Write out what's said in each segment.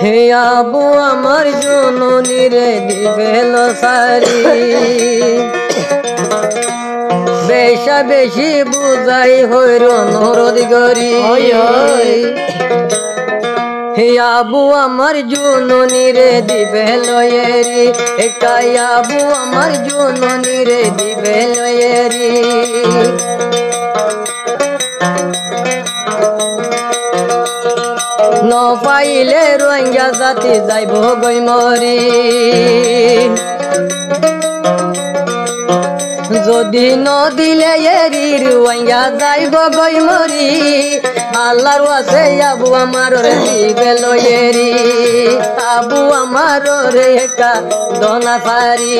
হে আবু আমার জননী রে দিবেল সারি বেশা বেশি বুঝাই হইর নরদ গরি হে আবু আমার জননী রে দিবেল এরি একাই আবু আমার জননী রে দিবেল এরি ন পাইলে রোহিঙ্গা জাতি যাইব গই মরি যদি ন দিলে এরি রোহিঙ্গা যাইব গই মরি আল্লাহর আছে আবু আমার রে দিবেল এরি আবু আমার রে একা দনা সারি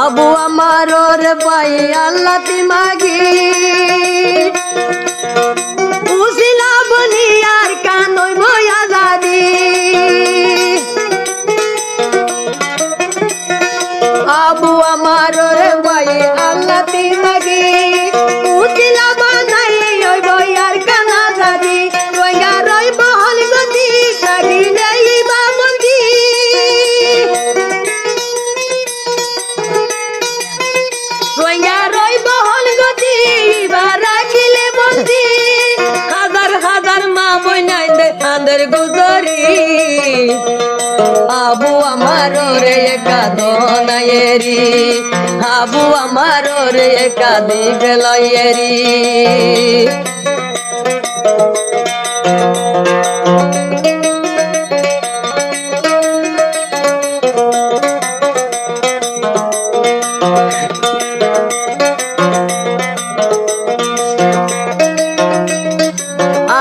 আবু আমার রে ভাই আল্লাহ তি মাগি উসিলা বনি আর কানই বয়া জাদি আবু আমার রে ভাই আল্লাহ তি মাগি উসিলা বানাই ওই বয়ার কানা জাদি রইগা রই বহল গতি সাগি নেই বাবন্দি রইগা রই বহল গতি বারা কিলে বন্দি হাজার হাজার মা বইনাই দে আন্দের গুজরি আবু আমার রে একা দনায়েরি আবু আমার রে একা দিবেল এরি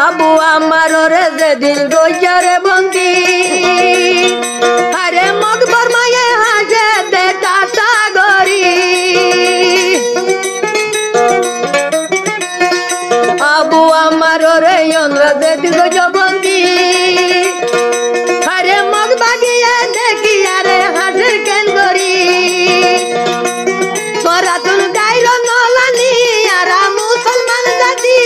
আবু আমার রে যেদিন রইয়ারে বন্দি আরে মকবর মায়ে হাসে দে টাটা গরি আবু আমার রে অন্ধ্র যেদিন বন্দি আরে মগ বাগিয়ে দেখি আরে হাসের কেন গরি তোরা তুল গাইর নলানি আর মুসলমান জাতি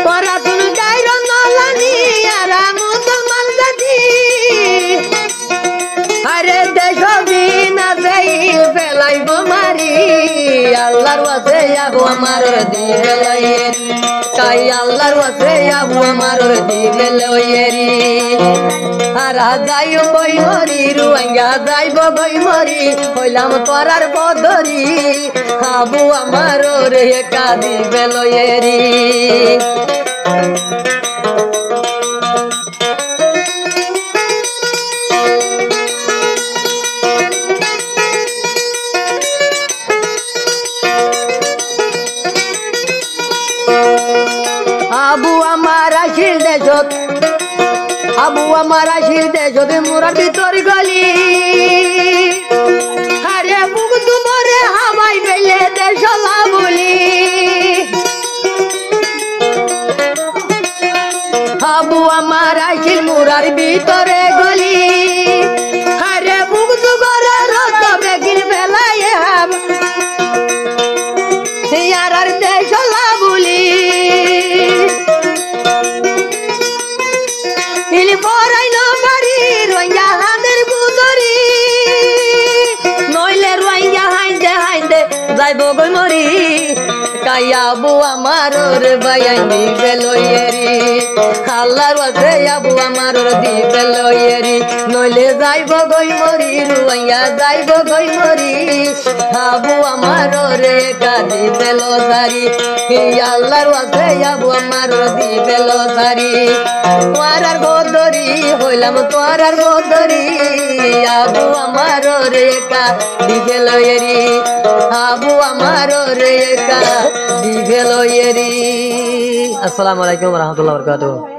তোরা তুল গাইর নলানি আর মুসলমান জাতি আরে দেশ দিন আছে ফেলাইব মারি আল্লাহর আছে আবু আমার দিবেল এরি কাই আল্লাহর আছে আবু আমার দিবেল এরি আর যাইব বই মরি রোহিঙ্গা যাইব বই মরি হইলাম তোরার বদরি আবু আমার রে একা দিবেল এরি আবু আমার আসিল দেশত আবু আমার আসিল দেশত মোরার ভিতর গলি আরে বুক দুবরে হাওয়াই পেলে দেশলা বলি আবু আমার আসিল মোরার ভিতরে গলি আরে বুক দুবরে রত বেগিন ফেলাই হাব আর দেশলা বলি ইলি পরাই না পারি রোহিঙ্গা হাতের গুদরি নইলে রোহিঙ্গা হাইন্দে হাইন্দে যাইব গই মরি কাই আবু আমার রে ভাই দিবেল এরি আল্লাহর আছে আবু আমার দিবেল এরি নইলে যাইব গই মরি রোহিঙ্গা যাইব গই মরি আবু আমার রে একা দিবেল সারি আল্লাহর আছে আবু আমার দিবেল সারি তোরার বদরি হইলাম তোরার বদরি আবু আমার রে একা দিবেল এরি আবু আমার রে একা দিবেল এরি। আসসালামু আলাইকুম ওয়া রাহমাতুল্লাহি ওয়া বারাকাতুহু।